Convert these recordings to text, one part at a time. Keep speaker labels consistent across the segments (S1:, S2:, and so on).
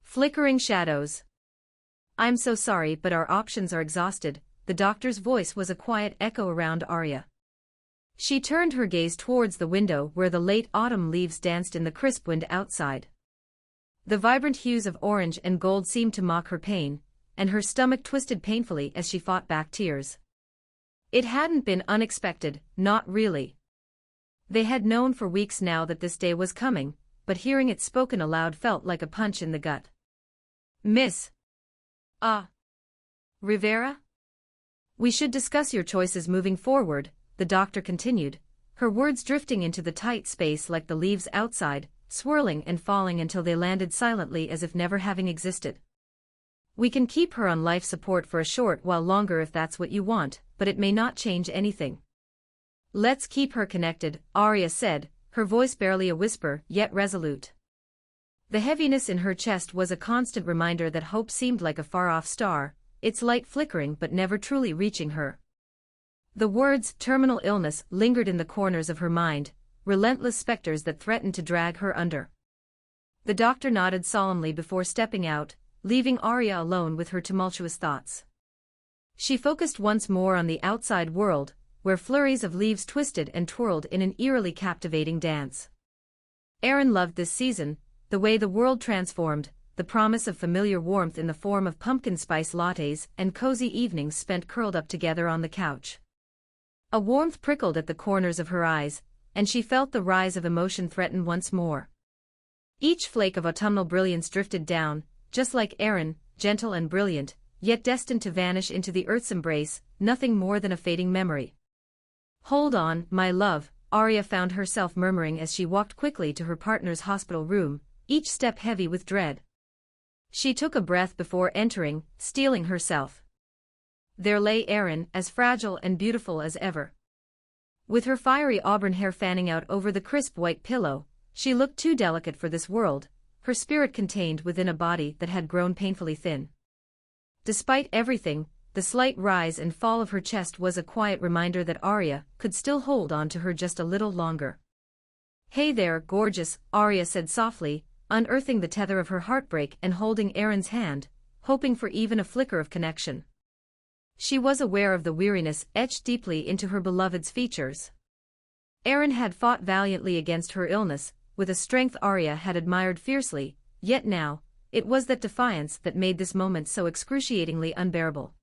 S1: Flickering shadows. I'm so sorry, but our options are exhausted. The doctor's voice was a quiet echo around Arya. She turned her gaze towards the window where the late autumn leaves danced in the crisp wind outside. The vibrant hues of orange and gold seemed to mock her pain, and her stomach twisted painfully as she fought back tears. It hadn't been unexpected, not really. They had known for weeks now that this day was coming, but hearing it spoken aloud felt like a punch in the gut. Miss Rivera? We should discuss your choices moving forward, the doctor continued, her words drifting into the tight space like the leaves outside, swirling and falling until they landed silently as if never having existed. We can keep her on life support for a short while longer if that's what you want, but it may not change anything. Let's keep her connected, Arya said, her voice barely a whisper, yet resolute. The heaviness in her chest was a constant reminder that hope seemed like a far-off star, its light flickering but never truly reaching her. The words terminal illness lingered in the corners of her mind, relentless specters that threatened to drag her under. The doctor nodded solemnly before stepping out, leaving Arya alone with her tumultuous thoughts. She focused once more on the outside world, where flurries of leaves twisted and twirled in an eerily captivating dance. Aaron loved this season, the way the world transformed, the promise of familiar warmth in the form of pumpkin spice lattes and cozy evenings spent curled up together on the couch. A warmth prickled at the corners of her eyes, and she felt the rise of emotion threaten once more. Each flake of autumnal brilliance drifted down, just like Aaron, gentle and brilliant, yet destined to vanish into the earth's embrace, nothing more than a fading memory. Hold on, my love, Arya found herself murmuring as she walked quickly to her partner's hospital room, each step heavy with dread. She took a breath before entering, steeling herself. There lay Aaron, as fragile and beautiful as ever. With her fiery auburn hair fanning out over the crisp white pillow, she looked too delicate for this world, her spirit contained within a body that had grown painfully thin. Despite everything, the slight rise and fall of her chest was a quiet reminder that Arya could still hold on to her just a little longer. Hey there, gorgeous, Arya said softly, unearthing the tether of her heartbreak and holding Aaron's hand, hoping for even a flicker of connection. She was aware of the weariness etched deeply into her beloved's features. Aaron had fought valiantly against her illness, with a strength Arya had admired fiercely, yet now, it was that defiance that made this moment so excruciatingly unbearable.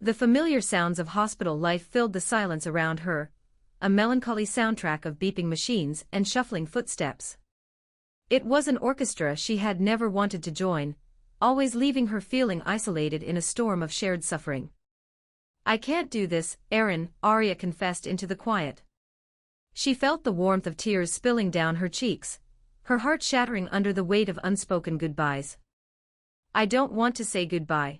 S1: The familiar sounds of hospital life filled the silence around her, a melancholy soundtrack of beeping machines and shuffling footsteps. It was an orchestra she had never wanted to join, always leaving her feeling isolated in a storm of shared suffering. I can't do this, Aaron, Arya confessed into the quiet. She felt the warmth of tears spilling down her cheeks, her heart shattering under the weight of unspoken goodbyes. I don't want to say goodbye.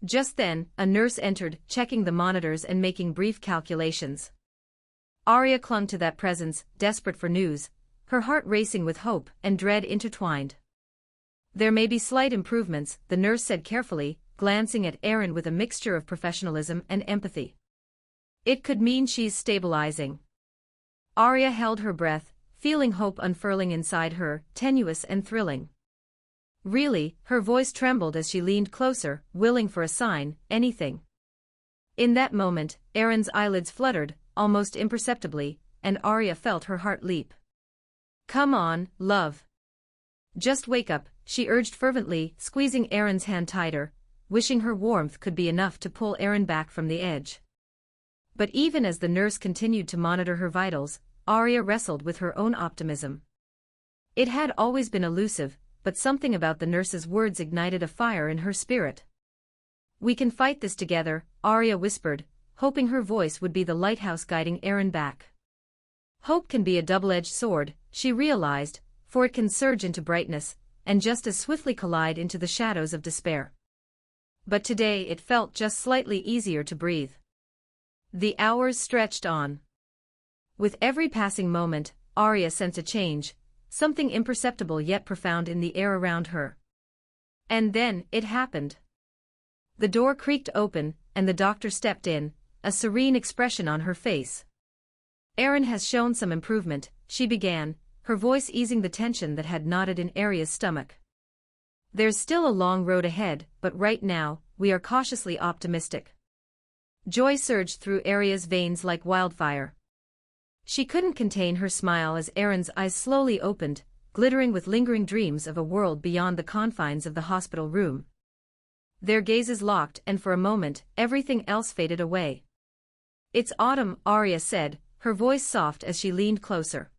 S1: Just then, a nurse entered, checking the monitors and making brief calculations. Arya clung to that presence, desperate for news, her heart racing with hope and dread intertwined. There may be slight improvements, the nurse said carefully, glancing at Aaron with a mixture of professionalism and empathy. It could mean she's stabilizing. Arya held her breath, feeling hope unfurling inside her, tenuous and thrilling. Really, her voice trembled as she leaned closer, willing for a sign, anything. In that moment, Aaron's eyelids fluttered, almost imperceptibly, and Arya felt her heart leap. Come on, love. Just wake up, she urged fervently, squeezing Aaron's hand tighter, wishing her warmth could be enough to pull Aaron back from the edge. But even as the nurse continued to monitor her vitals, Arya wrestled with her own optimism. It had always been elusive, but something about the nurse's words ignited a fire in her spirit. We can fight this together, Arya whispered, hoping her voice would be the lighthouse guiding Aaron back. Hope can be a double-edged sword, she realized, for it can surge into brightness, and just as swiftly collide into the shadows of despair. But today it felt just slightly easier to breathe. The hours stretched on. With every passing moment, Arya sensed a change, something imperceptible yet profound in the air around her. And then, it happened. The door creaked open, and the doctor stepped in, a serene expression on her face. Aaron has shown some improvement, she began, her voice easing the tension that had knotted in Arya's stomach. There's still a long road ahead, but right now, we are cautiously optimistic. Joy surged through Aria's veins like wildfire. She couldn't contain her smile as Aaron's eyes slowly opened, glittering with lingering dreams of a world beyond the confines of the hospital room. Their gazes locked, and for a moment, everything else faded away. "It's autumn," Aria said, her voice soft as she leaned closer.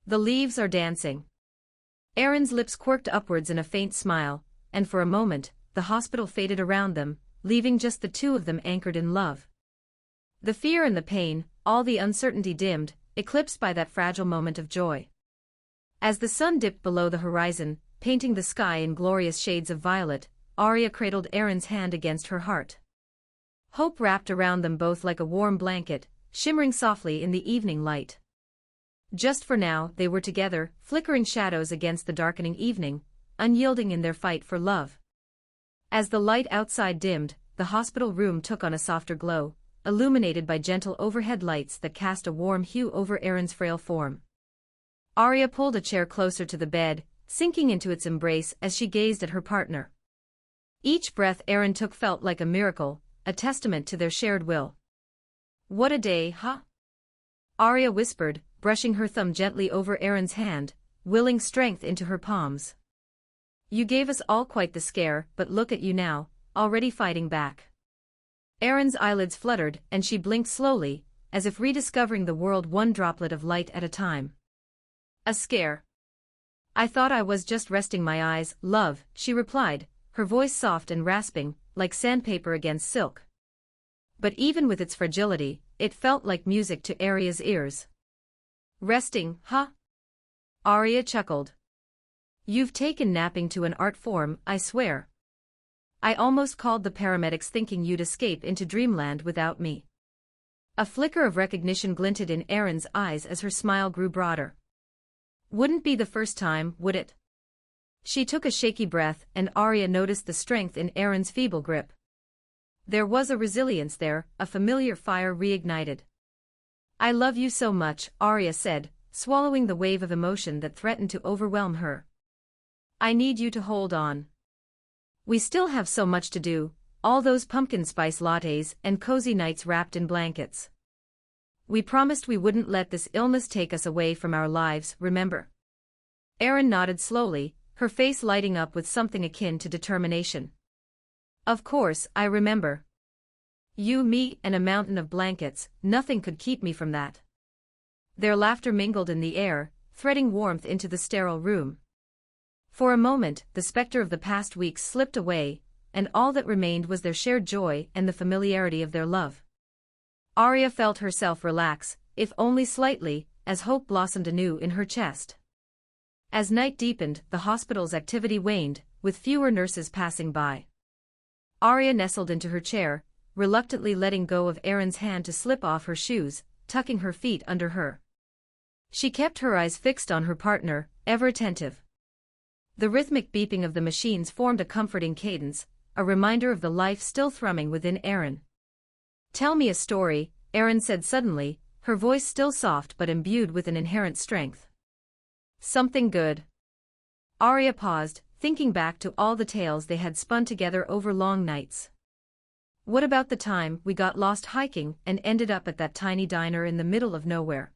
S1: "The leaves are dancing." Aaron's lips quirked upwards in a faint smile, and for a moment, the hospital faded around them, leaving just the two of them anchored in love. The fear and the pain, all the uncertainty dimmed, eclipsed by that fragile moment of joy. As the sun dipped below the horizon, painting the sky in glorious shades of violet, Aria cradled Aaron's hand against her heart. Hope wrapped around them both like a warm blanket, shimmering softly in the evening light. Just for now, they were together, flickering shadows against the darkening evening, unyielding in their fight for love. As the light outside dimmed, the hospital room took on a softer glow, illuminated by gentle overhead lights that cast a warm hue over Aaron's frail form. Aria pulled a chair closer to the bed, sinking into its embrace as she gazed at her partner. Each breath Aaron took felt like a miracle, a testament to their shared will. "What a day, huh?" Aria whispered, brushing her thumb gently over Aaron's hand, willing strength into her palms. "You gave us all quite the scare, but look at you now, already fighting back." Aaron's eyelids fluttered, and she blinked slowly, as if rediscovering the world one droplet of light at a time. "A scare? I thought I was just resting my eyes, love," she replied, her voice soft and rasping, like sandpaper against silk. But even with its fragility, it felt like music to Aria's ears. "Resting, huh?" Aria chuckled. "You've taken napping to an art form, I swear. I almost called the paramedics thinking you'd escape into dreamland without me." A flicker of recognition glinted in Aaron's eyes as her smile grew broader. "Wouldn't be the first time, would it?" She took a shaky breath, and Aria noticed the strength in Aaron's feeble grip. There was a resilience there, a familiar fire reignited. "I love you so much," Aria said, swallowing the wave of emotion that threatened to overwhelm her. "I need you to hold on. We still have so much to do, all those pumpkin spice lattes and cozy nights wrapped in blankets. We promised we wouldn't let this illness take us away from our lives, remember?" Aaron nodded slowly, her face lighting up with something akin to determination. "Of course, I remember. You, me, and a mountain of blankets, nothing could keep me from that." Their laughter mingled in the air, threading warmth into the sterile room. For a moment, the specter of the past weeks slipped away, and all that remained was their shared joy and the familiarity of their love. Aria felt herself relax, if only slightly, as hope blossomed anew in her chest. As night deepened, the hospital's activity waned, with fewer nurses passing by. Aria nestled into her chair, reluctantly letting go of Aaron's hand to slip off her shoes, tucking her feet under her. She kept her eyes fixed on her partner, ever attentive. The rhythmic beeping of the machines formed a comforting cadence, a reminder of the life still thrumming within Aaron. "Tell me a story," Aaron said suddenly, her voice still soft but imbued with an inherent strength. "Something good." Aria paused, thinking back to all the tales they had spun together over long nights. "What about the time we got lost hiking and ended up at that tiny diner in the middle of nowhere?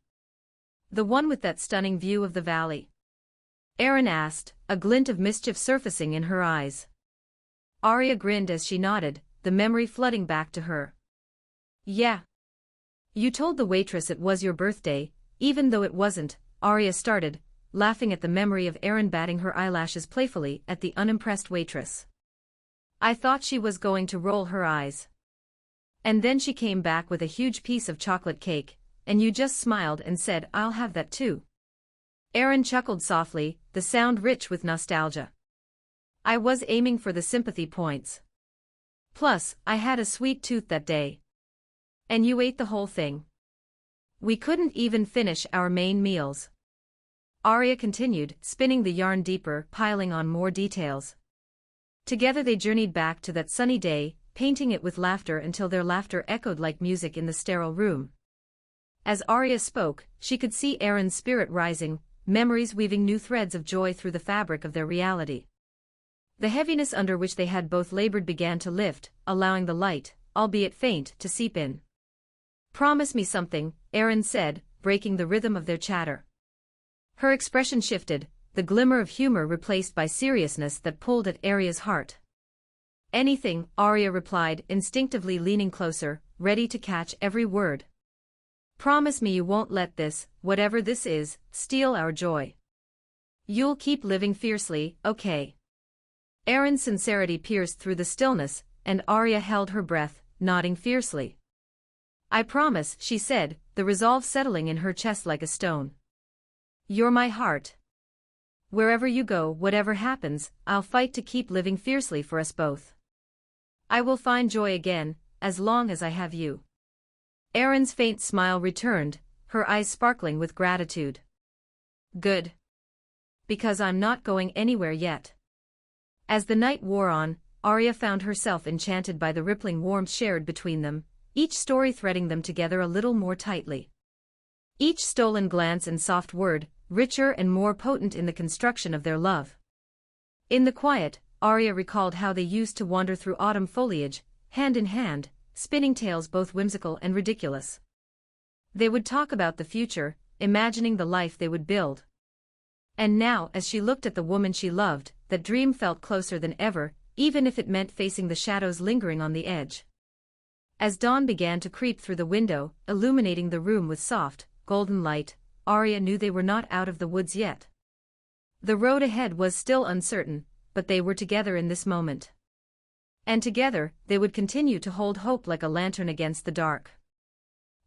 S1: The one with that stunning view of the valley?" Aaron asked, a glint of mischief surfacing in her eyes. Aria grinned as she nodded, the memory flooding back to her. "Yeah. You told the waitress it was your birthday, even though it wasn't," Aria started, laughing at the memory of Aaron batting her eyelashes playfully at the unimpressed waitress. "I thought she was going to roll her eyes. And then she came back with a huge piece of chocolate cake, and you just smiled and said, 'I'll have that too.'" Aaron chuckled softly, the sound rich with nostalgia. "I was aiming for the sympathy points. Plus, I had a sweet tooth that day. And you ate the whole thing. We couldn't even finish our main meals." Aria continued, spinning the yarn deeper, piling on more details. Together they journeyed back to that sunny day, painting it with laughter until their laughter echoed like music in the sterile room. As Aria spoke, she could see Aaron's spirit rising, memories weaving new threads of joy through the fabric of their reality. The heaviness under which they had both labored began to lift, allowing the light, albeit faint, to seep in. "Promise me something," Erin said, breaking the rhythm of their chatter. Her expression shifted, the glimmer of humor replaced by seriousness that pulled at Arya's heart. "Anything," Arya replied, instinctively leaning closer, ready to catch every word. "Promise me you won't let this, whatever this is, steal our joy. You'll keep living fiercely, okay?" Erin's sincerity pierced through the stillness, and Arya held her breath, nodding fiercely. "I promise," she said, the resolve settling in her chest like a stone. "You're my heart. Wherever you go, whatever happens, I'll fight to keep living fiercely for us both. I will find joy again, as long as I have you." Erin's faint smile returned, her eyes sparkling with gratitude. "Good. Because I'm not going anywhere yet." As the night wore on, Arya found herself enchanted by the rippling warmth shared between them, each story threading them together a little more tightly. Each stolen glance and soft word, richer and more potent in the construction of their love. In the quiet, Arya recalled how they used to wander through autumn foliage, hand in hand, spinning tales both whimsical and ridiculous. They would talk about the future, imagining the life they would build. And now, as she looked at the woman she loved, that dream felt closer than ever, even if it meant facing the shadows lingering on the edge. As dawn began to creep through the window, illuminating the room with soft, golden light, Arya knew they were not out of the woods yet. The road ahead was still uncertain, but they were together in this moment. And together, they would continue to hold hope like a lantern against the dark.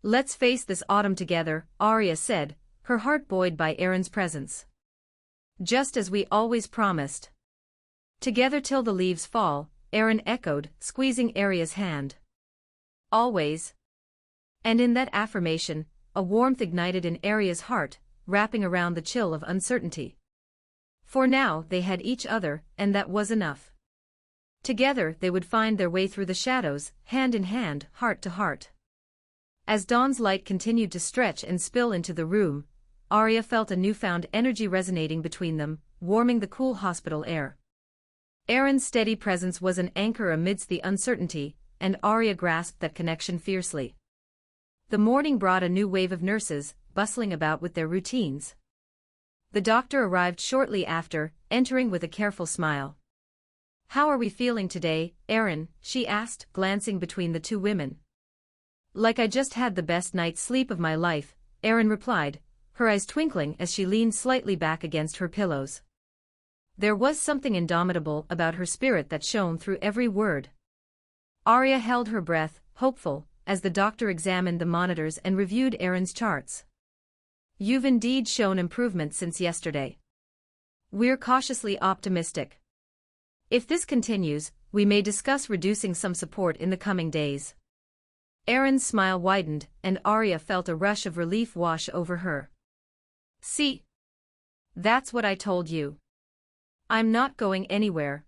S1: "Let's face this autumn together," Arya said, her heart buoyed by Erin's presence. "Just as we always promised." "Together till the leaves fall," Erin echoed, squeezing Arya's hand. "Always." And in that affirmation, a warmth ignited in Arya's heart, wrapping around the chill of uncertainty. For now they had each other, and that was enough. Together they would find their way through the shadows, hand in hand, heart to heart. As dawn's light continued to stretch and spill into the room, Arya felt a newfound energy resonating between them, warming the cool hospital air. Erin's steady presence was an anchor amidst the uncertainty, and Arya grasped that connection fiercely. The morning brought a new wave of nurses, bustling about with their routines. The doctor arrived shortly after, entering with a careful smile. "How are we feeling today, Erin?" she asked, glancing between the two women. "Like I just had the best night's sleep of my life," Erin replied, her eyes twinkling as she leaned slightly back against her pillows. There was something indomitable about her spirit that shone through every word. Arya held her breath, hopeful, as the doctor examined the monitors and reviewed Erin's charts. "You've indeed shown improvement since yesterday. We're cautiously optimistic. If this continues, we may discuss reducing some support in the coming days." Erin's smile widened, and Arya felt a rush of relief wash over her. "See? That's what I told you. I'm not going anywhere,"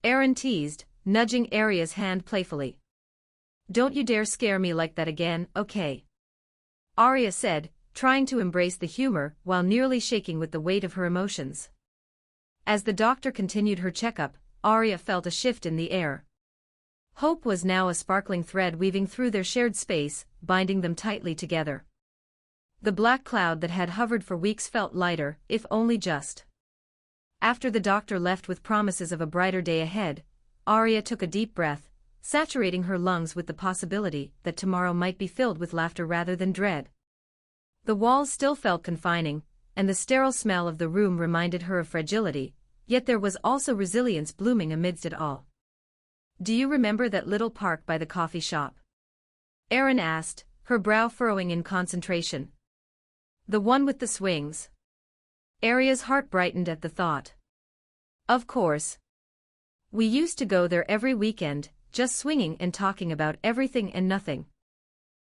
S1: Erin teased, nudging Arya's hand playfully. "Don't you dare scare me like that again, okay?" Arya said, trying to embrace the humor while nearly shaking with the weight of her emotions. As the doctor continued her checkup, Arya felt a shift in the air. Hope was now a sparkling thread weaving through their shared space, binding them tightly together. The black cloud that had hovered for weeks felt lighter, if only just. After the doctor left with promises of a brighter day ahead, Arya took a deep breath, saturating her lungs with the possibility that tomorrow might be filled with laughter rather than dread. The walls still felt confining, and the sterile smell of the room reminded her of fragility, yet there was also resilience blooming amidst it all. "Do you remember that little park by the coffee shop?" Erin asked, her brow furrowing in concentration. "The one with the swings?" Arya's heart brightened at the thought. "Of course. We used to go there every weekend, just swinging and talking about everything and nothing.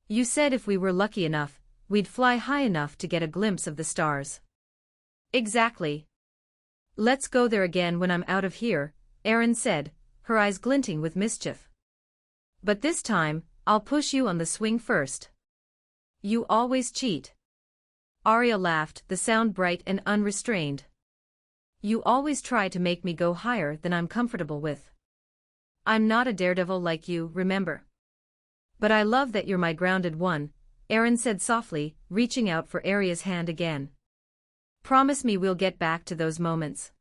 S1: You said if we were lucky enough, we'd fly high enough to get a glimpse of the stars." "Exactly. Let's go there again when I'm out of here," Erin said, her eyes glinting with mischief. "But this time, I'll push you on the swing first." "You always cheat." Arya laughed, the sound bright and unrestrained. You always try to make me go higher than I'm comfortable with. I'm not a daredevil like you, remember? But I love that you're my grounded one, Aaron said softly, reaching out for Arya's hand again. Promise me we'll get back to those moments.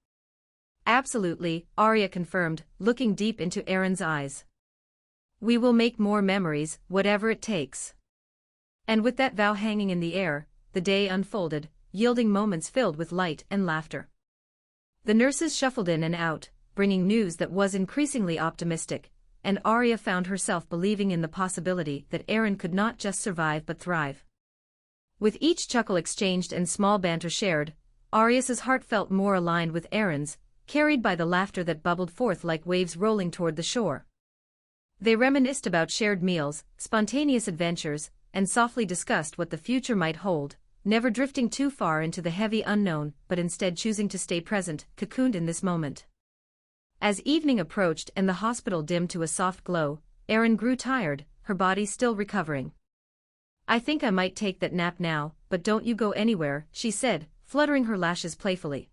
S1: Absolutely, Arya confirmed, looking deep into Aaron's eyes. We will make more memories, whatever it takes. And with that vow hanging in the air, the day unfolded, yielding moments filled with light and laughter. The nurses shuffled in and out, bringing news that was increasingly optimistic, and Arya found herself believing in the possibility that Aaron could not just survive but thrive. With each chuckle exchanged and small banter shared, Arya's heart felt more aligned with Aaron's, carried by the laughter that bubbled forth like waves rolling toward the shore. They reminisced about shared meals, spontaneous adventures, and softly discussed what the future might hold, never drifting too far into the heavy unknown but instead choosing to stay present, cocooned in this moment. As evening approached and the hospital dimmed to a soft glow, Aaron grew tired, her body still recovering. I think I might take that nap now, but don't you go anywhere, she said, fluttering her lashes playfully.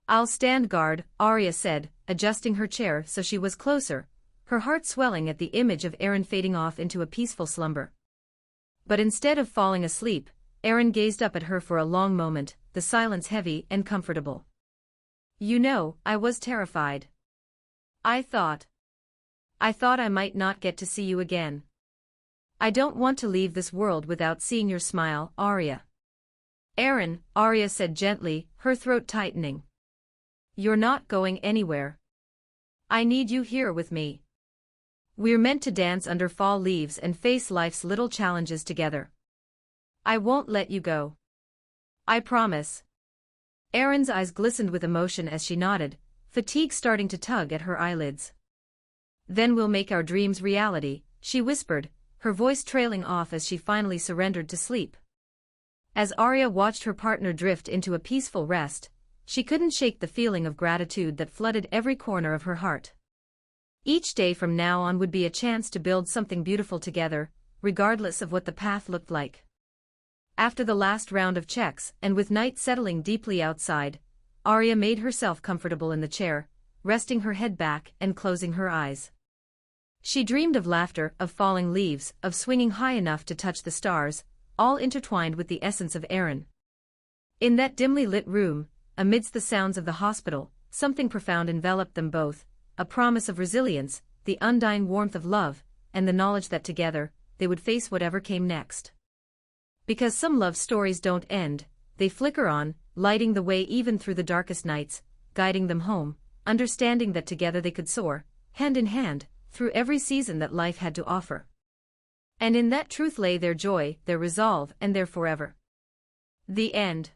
S1: I'll stand guard, Arya said, adjusting her chair so she was closer, her heart swelling at the image of Aaron fading off into a peaceful slumber. But instead of falling asleep, Aaron gazed up at her for a long moment, the silence heavy and comfortable. You know, I was terrified. I thought I might not get to see you again. I don't want to leave this world without seeing your smile, Arya. Aaron, Arya said gently, her throat tightening. You're not going anywhere. I need you here with me. We're meant to dance under fall leaves and face life's little challenges together. I won't let you go. I promise. Aaron's eyes glistened with emotion as she nodded, fatigue starting to tug at her eyelids. Then we'll make our dreams reality, she whispered, her voice trailing off as she finally surrendered to sleep. As Arya watched her partner drift into a peaceful rest, she couldn't shake the feeling of gratitude that flooded every corner of her heart. Each day from now on would be a chance to build something beautiful together, regardless of what the path looked like. After the last round of checks, and with night settling deeply outside, Arya made herself comfortable in the chair, resting her head back and closing her eyes. She dreamed of laughter, of falling leaves, of swinging high enough to touch the stars, all intertwined with the essence of Aaron. In that dimly lit room, amidst the sounds of the hospital, something profound enveloped them both, a promise of resilience, the undying warmth of love, and the knowledge that together, they would face whatever came next. Because some love stories don't end, they flicker on, lighting the way even through the darkest nights, guiding them home, understanding that together they could soar, hand in hand, through every season that life had to offer. And in that truth lay their joy, their resolve, and their forever. The end.